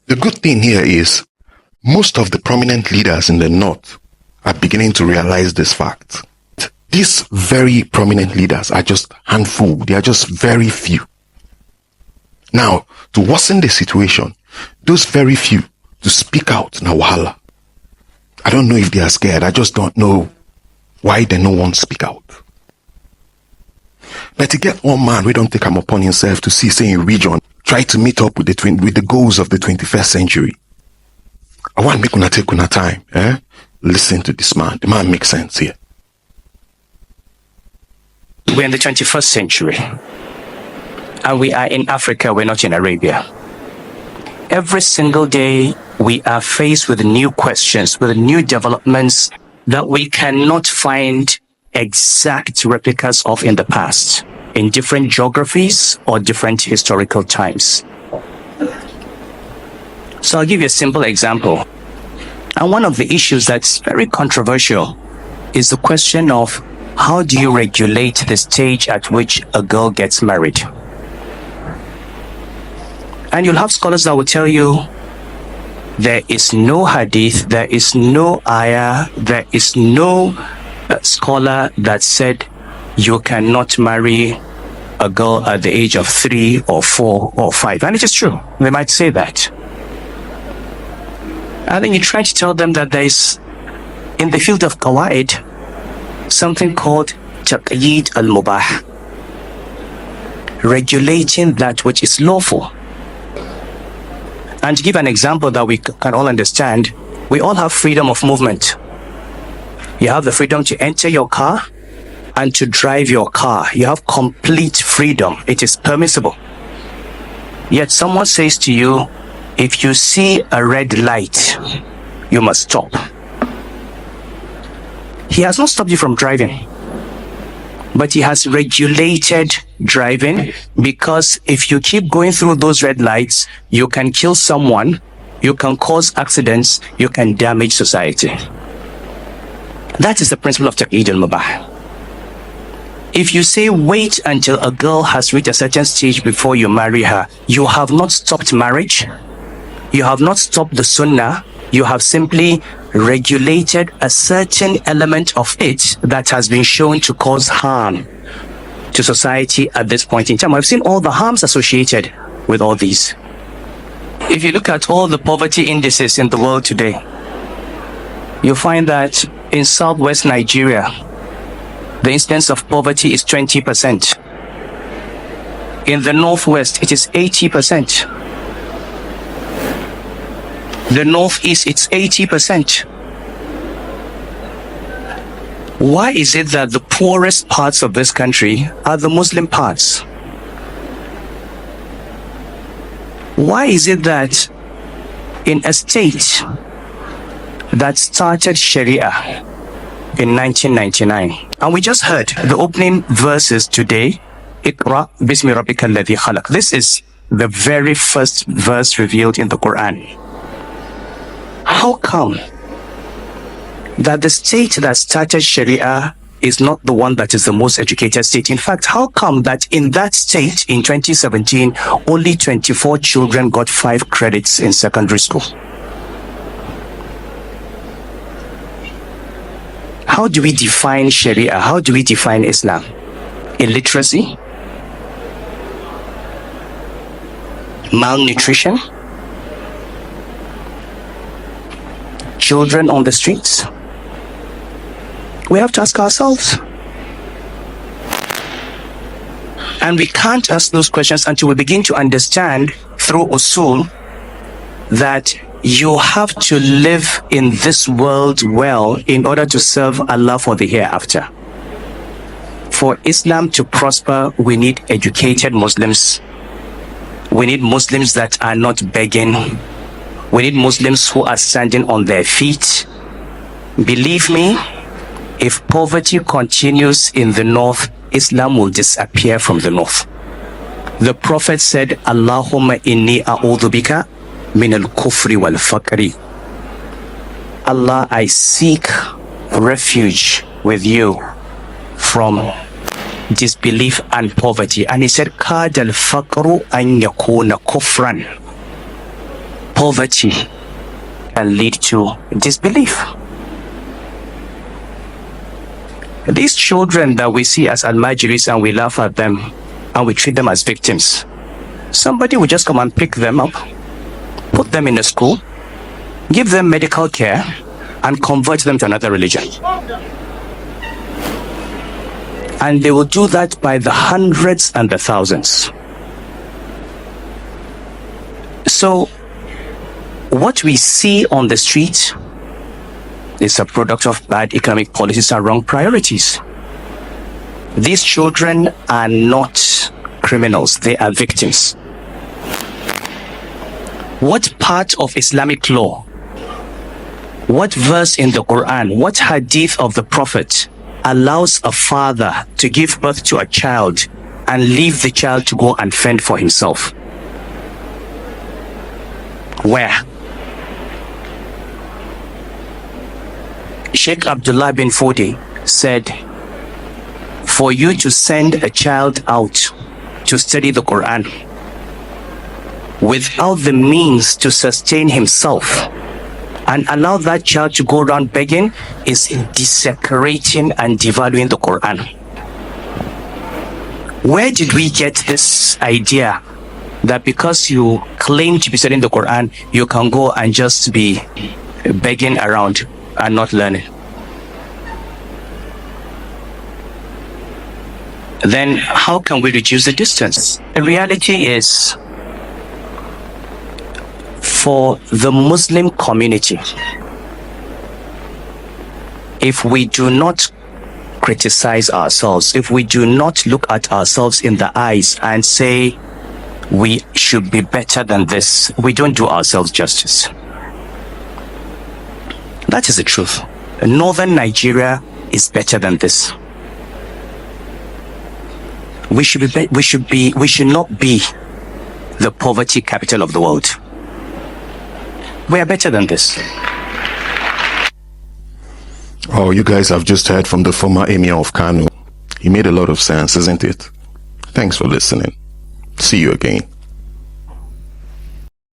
The good thing here is most of the prominent leaders in the North are beginning to realize this fact. These very prominent leaders are just handful. They are just very few. Now, to worsen the situation, those very few to speak out na wahala. I don't know if they are scared. I just don't know why they no one speak out. But to get one man, we don't take him upon himself to see, say, in region, try to meet up with the goals of the 21st century. I want to make una take una time, Listen to this man. The man makes sense here. We're in the 21st century. And we are in Africa, we're not in Arabia. Every single day, we are faced with new questions, with new developments that we cannot find exact replicas of in the past, in different geographies or different historical times. So I'll give you a simple example. And one of the issues that's very controversial is the question of how do you regulate the stage at which a girl gets married? And you'll have scholars that will tell you there is no hadith, there is no ayah, there is no scholar that said you cannot marry a girl at the age of 3 or 4 or 5. And it is true. They might say that. And then you try to tell them that there is, in the field of qawaid, something called taqyid al-mubah, regulating that which is lawful. And to give an example that we can all understand, we all have freedom of movement. You have the freedom to enter your car and to drive your car. You have complete freedom. It is permissible. Yet someone says to you, if you see a red light, you must stop. He has not stopped you from driving, but he has regulated driving, because if you keep going through those red lights, you can kill someone, you can cause accidents, you can damage society. That is the principle of taqyid al-mubah. If you say wait until a girl has reached a certain stage before you marry her, you have not stopped marriage, you have not stopped the sunnah, you have simply regulated a certain element of it that has been shown to cause harm to society at this point in time. I've seen all the harms associated with all these. If you look at all the poverty indices in the world today, you find that in southwest Nigeria, the incidence of poverty is 20%. In the northwest, it is 80%. The northeast, it's 80%. Why is it that the poorest parts of this country are the Muslim parts? Why is it that in a state that started Sharia in 1999, and we just heard the opening verses today, Iqra bismi rabbika alladhi khalaq. This is the very first verse revealed in the Quran. How come that the state that started Sharia is not the one that is the most educated state? In fact, how come that in that state in 2017, only 24 children got 5 credits in secondary school? How do we define Sharia? How do we define Islam? Illiteracy? Malnutrition? Children on the streets? We have to ask ourselves. And we can't ask those questions until we begin to understand through usul that you have to live in this world well in order to serve Allah for the hereafter. For Islam to prosper, we need educated Muslims. We need Muslims that are not begging. We need Muslims who are standing on their feet. Believe me, if poverty continues in the north, Islam will disappear from the north. The Prophet said, Allahumma inni a'udhu bika min al-kufri wal-faqri. Allah, I seek refuge with you from disbelief and poverty. And he said, Kad al-faqru an yakuna kufran. poverty can lead to disbelief. These children that we see as almajiris and we laugh at them and we treat them as victims, somebody will just come and pick them up, put them in a school, give them medical care, and convert them to another religion. And they will do that by the hundreds and the thousands. So what we see on the street is a product of bad economic policies and wrong priorities. These children are not criminals, they are victims. What part of Islamic law, what verse in the Quran, what hadith of the Prophet allows a father to give birth to a child and leave the child to go and fend for himself? Where? Sheikh Abdullah bin Fodi said, for you to send a child out to study the Quran without the means to sustain himself and allow that child to go around begging is desecrating and devaluing the Quran. Where did we get this idea that because you claim to be studying the Quran, you can go and just be begging around and not learning? Then how can we reduce the distance? The reality is, for the Muslim community, if we do not criticize ourselves, if we do not look at ourselves in the eyes and say we should be better than this, we don't do ourselves justice. That is the truth. Northern Nigeria is better than this. We should not be the poverty capital of the world. We are better than this. Oh, you guys have just heard from the former emir of Kano. He made a lot of sense, isn't it? Thanks for listening. See you again.